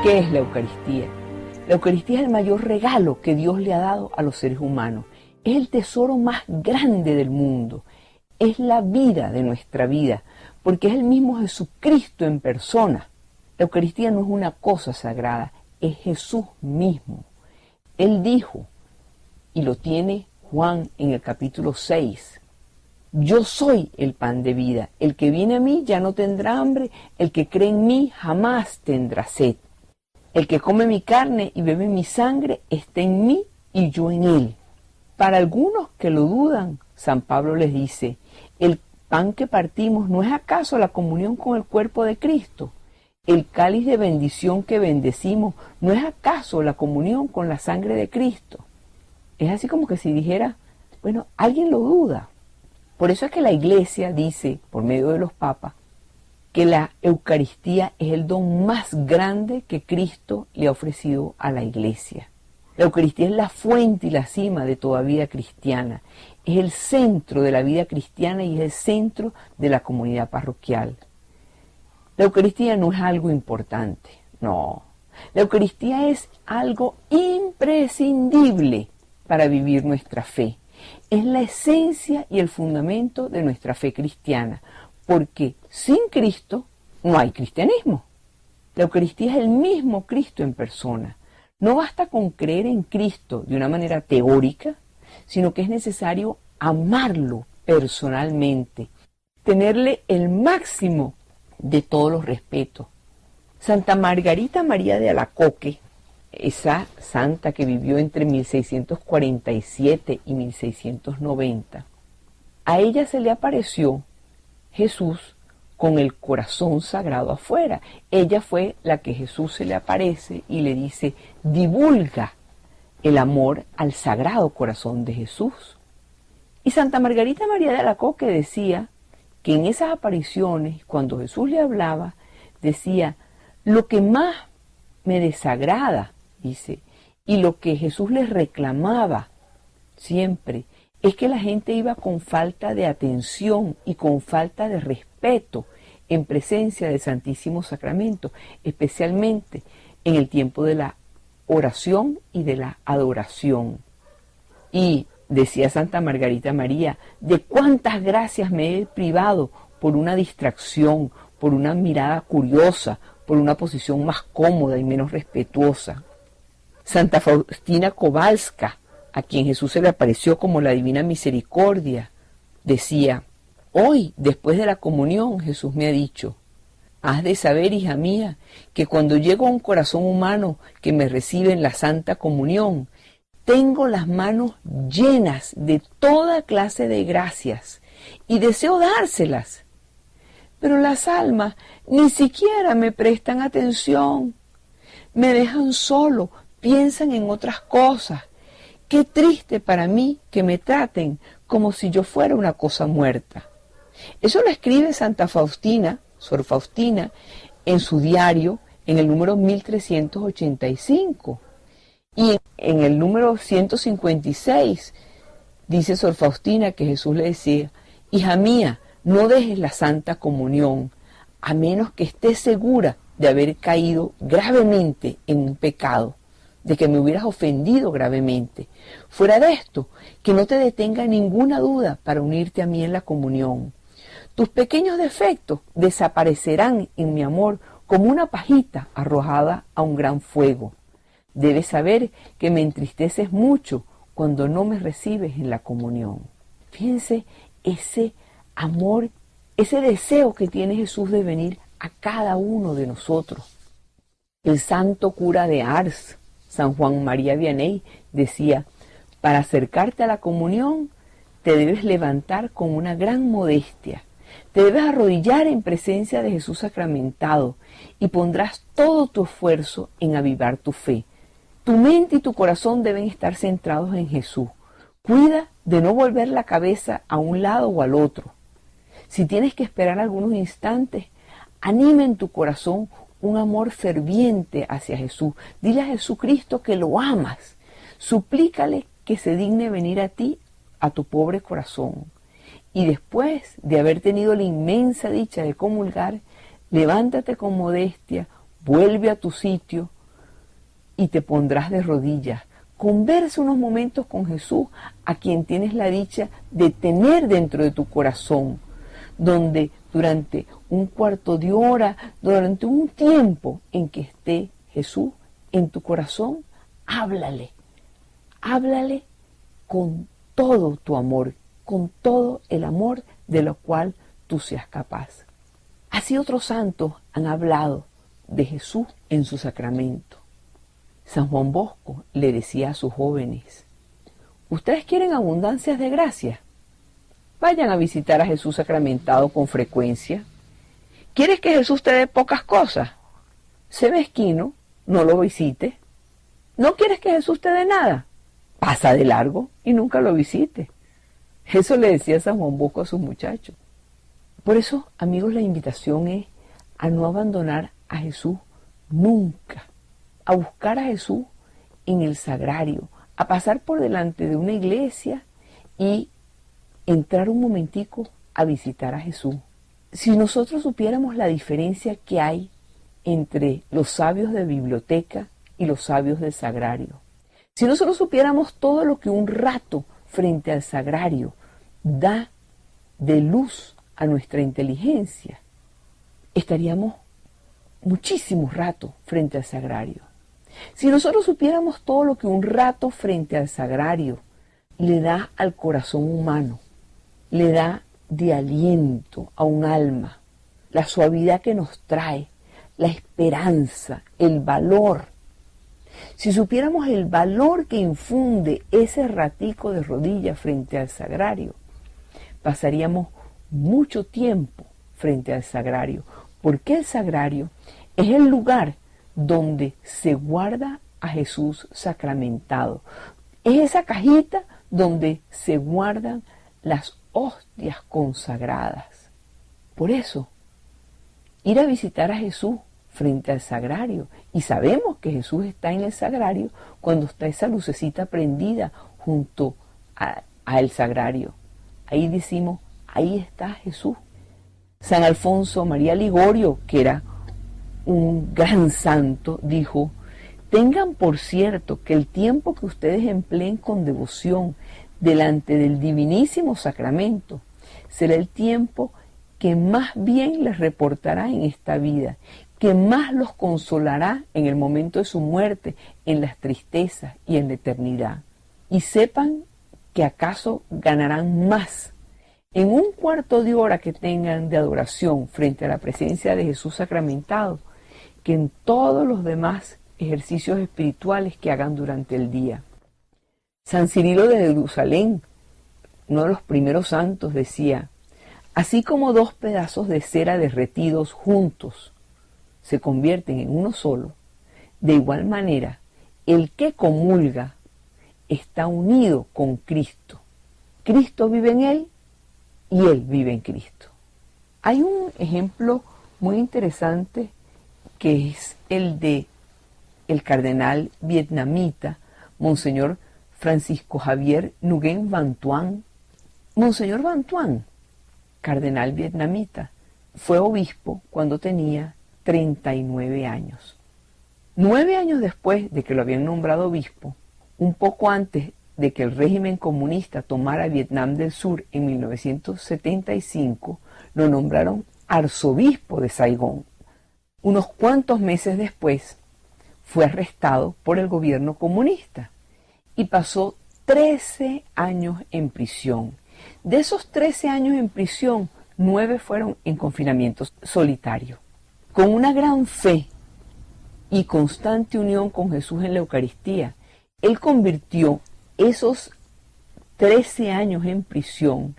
¿Qué es la Eucaristía? La Eucaristía es el mayor regalo que Dios le ha dado a los seres humanos. Es el tesoro más grande del mundo. Es la vida de nuestra vida, porque es el mismo Jesucristo en persona. La Eucaristía no es una cosa sagrada, es Jesús mismo. Él dijo, y lo tiene Juan en el capítulo 6, yo soy el pan de vida, el que viene a mí ya no tendrá hambre, el que cree en mí jamás tendrá sed. El que come mi carne y bebe mi sangre está en mí y yo en él. Para algunos que lo dudan, San Pablo les dice, el pan que partimos ¿no es acaso la comunión con el cuerpo de Cristo? El cáliz de bendición que bendecimos ¿no es acaso la comunión con la sangre de Cristo? Es así como que si dijera, bueno, alguien lo duda. Por eso es que la Iglesia dice, por medio de los papas, que la Eucaristía es el don más grande que Cristo le ha ofrecido a la Iglesia. La Eucaristía es la fuente y la cima de toda vida cristiana. Es el centro de la vida cristiana y es el centro de la comunidad parroquial. La Eucaristía no es algo importante, no. La Eucaristía es algo imprescindible para vivir nuestra fe. Es la esencia y el fundamento de nuestra fe cristiana, porque sin Cristo no hay cristianismo. La Eucaristía es el mismo Cristo en persona. No basta con creer en Cristo de una manera teórica, sino que es necesario amarlo personalmente, tenerle el máximo de todos los respetos. Santa Margarita María de Alacoque, esa santa que vivió entre 1647 y 1690, a ella se le apareció Jesús con el corazón sagrado afuera. Ella fue la que Jesús se le aparece y le dice, divulga el amor al sagrado corazón de Jesús. Y Santa Margarita María de Alacoque decía que en esas apariciones, cuando Jesús le hablaba, decía, lo que más me desagrada, dice, y lo que Jesús les reclamaba siempre, es que la gente iba con falta de atención y con falta de respeto en presencia del Santísimo Sacramento, especialmente en el tiempo de la oración y de la adoración. Y decía Santa Margarita María, de cuántas gracias me he privado por una distracción, por una mirada curiosa, por una posición más cómoda y menos respetuosa. Santa Faustina Kowalska, a quien Jesús se le apareció como la Divina Misericordia, decía, hoy, después de la comunión, Jesús me ha dicho, has de saber, hija mía, que cuando llego a un corazón humano que me recibe en la Santa Comunión, tengo las manos llenas de toda clase de gracias y deseo dárselas. Pero las almas ni siquiera me prestan atención, me dejan solo, piensan en otras cosas. Qué triste para mí que me traten como si yo fuera una cosa muerta. Eso lo escribe Santa Faustina, Sor Faustina, en su diario, en el número 1385. Y en el número 156 dice Sor Faustina que Jesús le decía, hija mía, no dejes la Santa Comunión, a menos que estés segura de haber caído gravemente en un pecado, de que me hubieras ofendido gravemente. Fuera de esto, que no te detenga ninguna duda para unirte a mí en la comunión. Tus pequeños defectos desaparecerán en mi amor como una pajita arrojada a un gran fuego. Debes saber que me entristeces mucho cuando no me recibes en la comunión. Fíjense ese amor, ese deseo que tiene Jesús de venir a cada uno de nosotros. El santo cura de Ars, San Juan María Vianney, decía, para acercarte a la comunión te debes levantar con una gran modestia, te debes arrodillar en presencia de Jesús sacramentado y pondrás todo tu esfuerzo en avivar tu fe. Tu mente y tu corazón deben estar centrados en Jesús. Cuida de no volver la cabeza a un lado o al otro. Si tienes que esperar algunos instantes, anima en tu corazón un amor ferviente hacia Jesús. Dile a Jesucristo que lo amas. Suplícale que se digne venir a ti, a tu pobre corazón. Y después de haber tenido la inmensa dicha de comulgar, levántate con modestia, vuelve a tu sitio y te pondrás de rodillas. Conversa unos momentos con Jesús, a quien tienes la dicha de tener dentro de tu corazón, donde durante un cuarto de hora, durante un tiempo en que esté Jesús en tu corazón, háblale con todo tu amor, con todo el amor de lo cual tú seas capaz. Así otros santos han hablado de Jesús en su sacramento. San Juan Bosco le decía a sus jóvenes: ¿ustedes quieren abundancias de gracia? Vayan a visitar a Jesús sacramentado con frecuencia. ¿Quieres que Jesús te dé pocas cosas? Sé mezquino, no lo visites. ¿No quieres que Jesús te dé nada? Pasa de largo y nunca lo visites. Eso le decía San Juan Bosco a sus muchachos. Por eso, amigos, la invitación es a no abandonar a Jesús nunca, a buscar a Jesús en el sagrario, a pasar por delante de una iglesia y entrar un momentico a visitar a Jesús. Si nosotros supiéramos la diferencia que hay entre los sabios de biblioteca y los sabios del sagrario, si nosotros supiéramos todo lo que un rato frente al sagrario da de luz a nuestra inteligencia, estaríamos muchísimos ratos frente al sagrario. Si nosotros supiéramos todo lo que un rato frente al sagrario le da al corazón humano, le da de aliento a un alma, la suavidad que nos trae, la esperanza, el valor. Si supiéramos el valor que infunde ese ratico de rodillas frente al sagrario, pasaríamos mucho tiempo frente al sagrario, porque el sagrario es el lugar donde se guarda a Jesús sacramentado. Es esa cajita donde se guardan las hostias consagradas. Por eso, ir a visitar a Jesús frente al sagrario, y sabemos que Jesús está en el sagrario cuando está esa lucecita prendida junto al sagrario. Ahí decimos: ahí está Jesús. San Alfonso María Ligorio, que era un gran santo, dijo: tengan por cierto que el tiempo que ustedes empleen con devoción delante del divinísimo sacramento será el tiempo que más bien les reportará en esta vida, que más los consolará en el momento de su muerte, en las tristezas y en la eternidad. Y sepan que acaso ganarán más en un cuarto de hora que tengan de adoración frente a la presencia de Jesús sacramentado, que en todos los demás ejercicios espirituales que hagan durante el día. San Cirilo de Jerusalén, uno de los primeros santos, decía: así como dos pedazos de cera derretidos juntos se convierten en uno solo, de igual manera el que comulga está unido con Cristo. Cristo vive en él y él vive en Cristo. Hay un ejemplo muy interesante que es el de el cardenal vietnamita Monseñor Francisco Javier Nguyen Van Thuan. Monseñor Van Thuan, cardenal vietnamita, fue obispo cuando tenía 39 años. 9 años después de que lo habían nombrado obispo, un poco antes de que el régimen comunista tomara Vietnam del Sur en 1975, lo nombraron arzobispo de Saigón. Unos cuantos meses después, fue arrestado por el gobierno comunista y pasó 13 años en prisión. De esos 13 años en prisión, 9 fueron en confinamiento solitario. Con una gran fe y constante unión con Jesús en la Eucaristía, él convirtió esos 13 años en prisión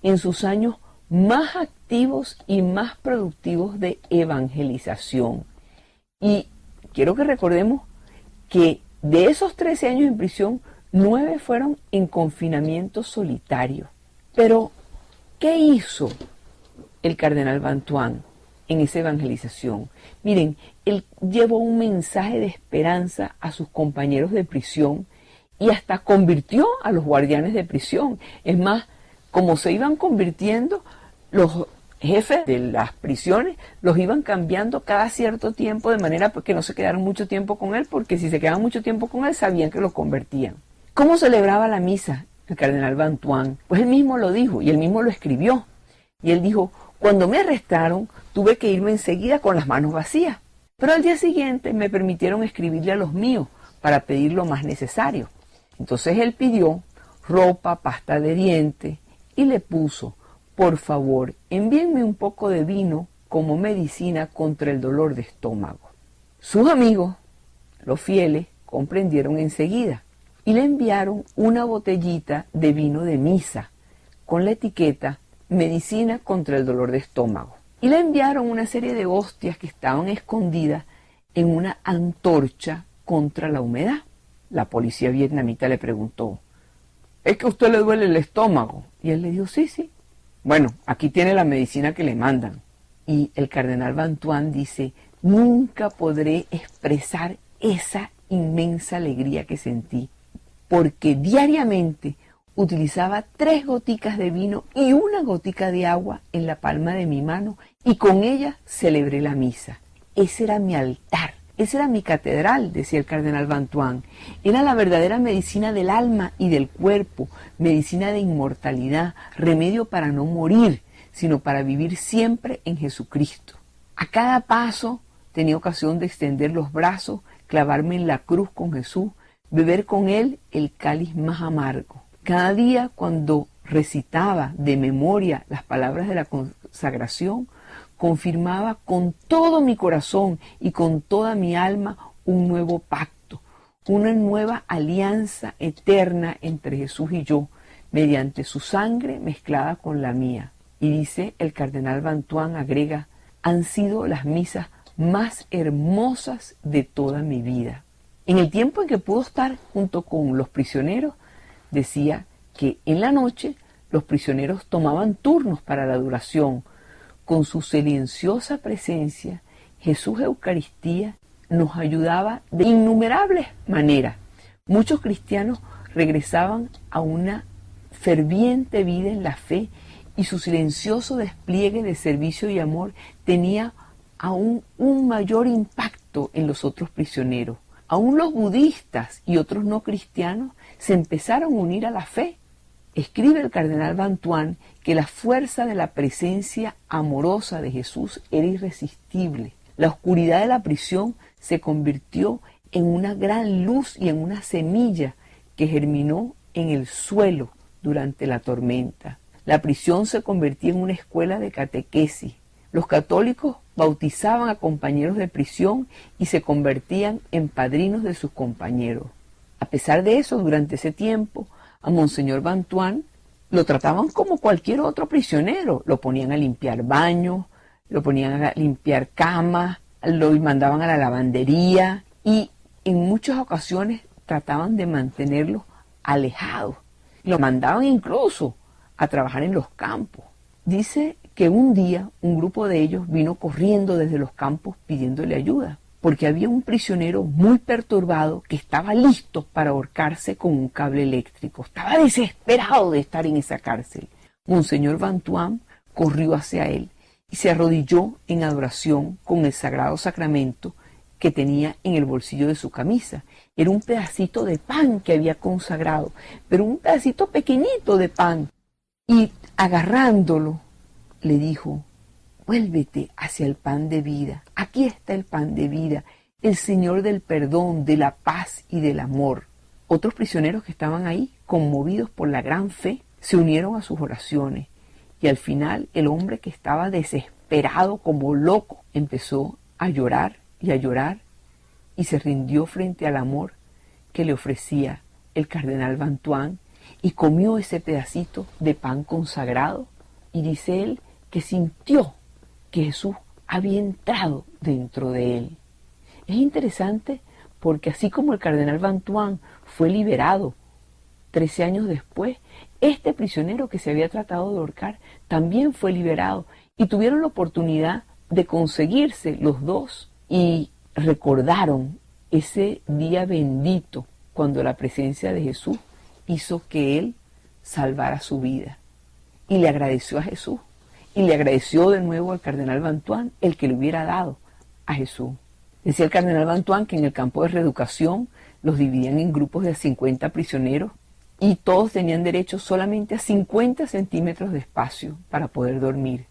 en sus años más activos y más productivos de evangelización. Y quiero que recordemos que de esos 13 años en prisión, 9 fueron en confinamiento solitario. Pero, ¿qué hizo el cardenal Van Thuan en esa evangelización? Miren, él llevó un mensaje de esperanza a sus compañeros de prisión y hasta convirtió a los guardianes de prisión. Es más, como se iban convirtiendo, los jefe de las prisiones los iban cambiando cada cierto tiempo, de manera que no se quedaran mucho tiempo con él, porque si se quedaban mucho tiempo con él sabían que lo convertían. ¿Cómo celebraba la misa el cardenal Bantuán? Pues él mismo lo dijo y él mismo lo escribió. Y él dijo: cuando me arrestaron tuve que irme enseguida con las manos vacías, pero al día siguiente me permitieron escribirle a los míos para pedir lo más necesario. Entonces él pidió ropa, pasta de dientes y le puso: por favor, envíenme un poco de vino como medicina contra el dolor de estómago. Sus amigos, los fieles, comprendieron enseguida y le enviaron una botellita de vino de misa con la etiqueta medicina contra el dolor de estómago. Y le enviaron una serie de hostias que estaban escondidas en una antorcha contra la humedad. La policía vietnamita le preguntó: ¿es que a usted le duele el estómago? Y él le dijo: sí, sí. Bueno, aquí tiene la medicina que le mandan. Y el cardenal Bantuán dice: nunca podré expresar esa inmensa alegría que sentí, porque diariamente utilizaba 3 goticas de vino y una gotica de agua en la palma de mi mano, y con ella celebré la misa. Ese era mi altar, esa era mi catedral, decía el cardenal Bantuán. Era la verdadera medicina del alma y del cuerpo, medicina de inmortalidad, remedio para no morir, sino para vivir siempre en Jesucristo. A cada paso tenía ocasión de extender los brazos, clavarme en la cruz con Jesús, beber con Él el cáliz más amargo. Cada día, cuando recitaba de memoria las palabras de la consagración, confirmaba con todo mi corazón y con toda mi alma un nuevo pacto, una nueva alianza eterna entre Jesús y yo, mediante su sangre mezclada con la mía. Y dice el cardenal Bantuán, agrega: han sido las misas más hermosas de toda mi vida. En el tiempo en que pudo estar junto con los prisioneros, decía que en la noche los prisioneros tomaban turnos para la adoración. Con su silenciosa presencia, Jesús Eucaristía nos ayudaba de innumerables maneras. Muchos cristianos regresaban a una ferviente vida en la fe, y su silencioso despliegue de servicio y amor tenía aún un mayor impacto en los otros prisioneros. Aún los budistas y otros no cristianos se empezaron a unir a la fe. Escribe el cardenal Bantuán que la fuerza de la presencia amorosa de Jesús era irresistible. La oscuridad de la prisión se convirtió en una gran luz y en una semilla que germinó en el suelo durante la tormenta. La prisión se convertía en una escuela de catequesis. Los católicos bautizaban a compañeros de prisión y se convertían en padrinos de sus compañeros. A pesar de eso, durante ese tiempo, a Monseñor Bantuán lo trataban como cualquier otro prisionero. Lo ponían a limpiar baños, lo ponían a limpiar camas, lo mandaban a la lavandería y en muchas ocasiones trataban de mantenerlo alejado. Lo mandaban incluso a trabajar en los campos. Dice que un día un grupo de ellos vino corriendo desde los campos pidiéndole ayuda, porque había un prisionero muy perturbado que estaba listo para ahorcarse con un cable eléctrico. Estaba desesperado de estar en esa cárcel. Monseñor Bantuán corrió hacia él y se arrodilló en adoración con el Sagrado Sacramento que tenía en el bolsillo de su camisa. Era un pedacito de pan que había consagrado, pero un pedacito pequeñito de pan. Y agarrándolo, le dijo: vuélvete hacia el pan de vida. Aquí está el pan de vida, el Señor del perdón, de la paz y del amor. Otros prisioneros que estaban ahí, conmovidos por la gran fe, se unieron a sus oraciones. Y al final, el hombre, que estaba desesperado como loco, empezó a llorar y se rindió frente al amor que le ofrecía el cardenal Bantuán y comió ese pedacito de pan consagrado. Y dice él que sintió que Jesús había entrado dentro de él. Es interesante porque así como el cardenal Bantuán fue liberado 13 años después, este prisionero que se había tratado de ahorcar también fue liberado y tuvieron la oportunidad de conseguirse los dos y recordaron ese día bendito cuando la presencia de Jesús hizo que él salvara su vida y le agradeció a Jesús y le agradeció de nuevo al cardenal Bantuán el que le hubiera dado a Jesús. Decía el cardenal Bantuán que en el campo de reeducación los dividían en grupos de 50 prisioneros y todos tenían derecho solamente a 50 centímetros de espacio para poder dormir.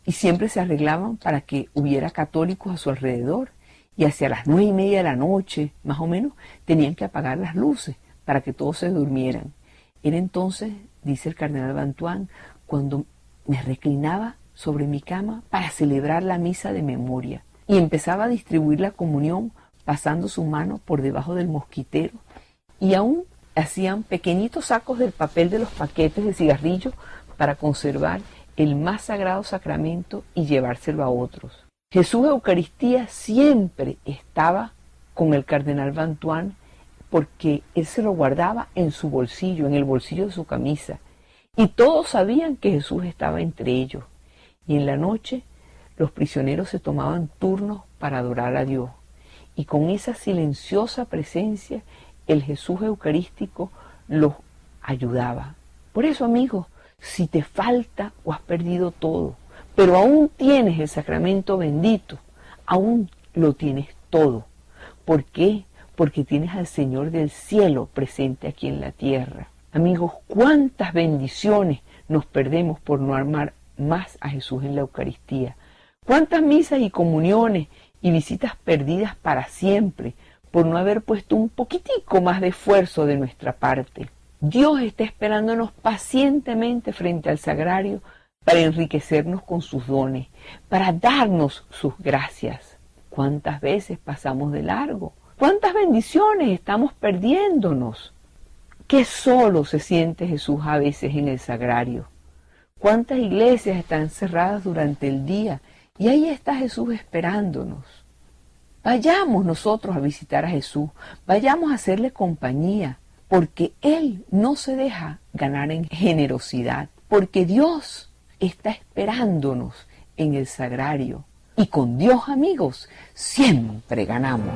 Y siempre se arreglaban para que hubiera católicos a su alrededor, y hacia las 9:30 de la noche, más o menos, tenían que apagar las luces para que todos se durmieran. Era entonces, dice el cardenal Bantuán, cuando me reclinaba sobre mi cama para celebrar la misa de memoria y empezaba a distribuir la comunión pasando su mano por debajo del mosquitero, y aún hacían pequeñitos sacos del papel de los paquetes de cigarrillos para conservar el más sagrado sacramento y llevárselo a otros. Jesús Eucaristía siempre estaba con el cardenal Bantuán porque él se lo guardaba en su bolsillo, en el bolsillo de su camisa, y todos sabían que Jesús estaba entre ellos. Y en la noche los prisioneros se tomaban turnos para adorar a Dios, y con esa silenciosa presencia el Jesús Eucarístico los ayudaba. Por eso, amigos, si te falta o has perdido todo, pero aún tienes el sacramento bendito, aún lo tienes todo. ¿Por qué? Porque tienes al Señor del cielo presente aquí en la tierra. Amigos, cuántas bendiciones nos perdemos por no amar más a Jesús en la Eucaristía. Cuántas misas y comuniones y visitas perdidas para siempre por no haber puesto un poquitico más de esfuerzo de nuestra parte. Dios está esperándonos pacientemente frente al sagrario para enriquecernos con sus dones, para darnos sus gracias. ¿Cuántas veces pasamos de largo? ¿Cuántas bendiciones estamos perdiéndonos? Qué solo se siente Jesús a veces en el sagrario. ¿Cuántas iglesias están cerradas durante el día y ahí está Jesús esperándonos? Vayamos nosotros a visitar a Jesús, vayamos a hacerle compañía, porque Él no se deja ganar en generosidad, porque Dios está esperándonos en el sagrario. Y con Dios, amigos, siempre ganamos.